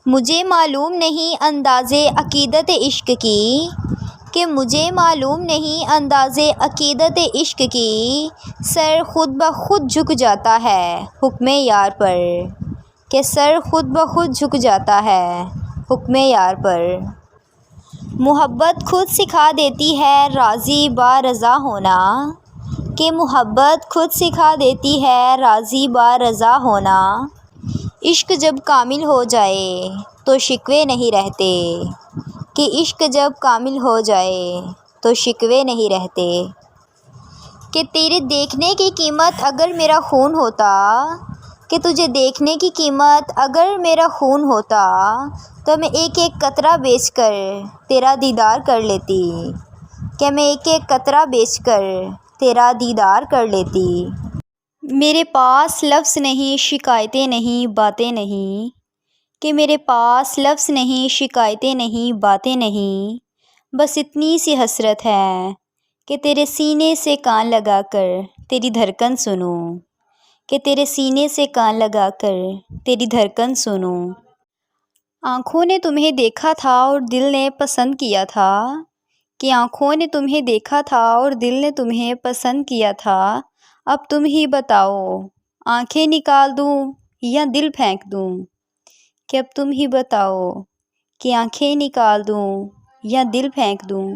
مجھے معلوم نہیں انداز عقیدت عشق کی، کہ مجھے معلوم نہیں انداز عقیدت عشق کی، سر خود بخود جھک جاتا ہے حکم یار پر، کہ سر خود بخود جھک جاتا ہے حکم یار پر۔ محبت خود سکھا دیتی ہے راضی با رضا ہونا، کہ محبت خود سکھا دیتی ہے راضی با رضا ہونا۔ عشق جب کامل ہو جائے تو شکوے نہیں رہتے، کہ عشق جب کامل ہو جائے تو شکوے نہیں رہتے۔ کہ تیرے دیکھنے کی قیمت اگر میرا خون ہوتا، کہ تجھے دیکھنے کی قیمت اگر میرا خون ہوتا، تو میں ایک ایک قطرہ بیچ کر تیرا دیدار کر لیتی، کہ میں ایک ایک قطرہ بیچ کر تیرا دیدار کر لیتی۔ میرے پاس لفظ نہیں، شکایتیں نہیں، باتیں نہیں، کہ میرے پاس لفظ نہیں، شکایتیں نہیں، باتیں نہیں، بس اتنی سی حسرت ہے کہ تیرے سینے سے کان لگا کر تیری دھڑکن سنوں، کہ تیرے سینے سے کان لگا کر تیری دھڑکن سنوں۔ آنکھوں نے تمہیں دیکھا تھا اور دل نے پسند کیا تھا، کہ آنکھوں نے تمہیں دیکھا تھا اور دل نے تمہیں پسند کیا تھا، اب تم ہی بتاؤ آنکھیں نکال دوں یا دل پھینک دوں، کہ اب تم ہی بتاؤ کہ آنکھیں نکال دوں یا دل پھینک دوں۔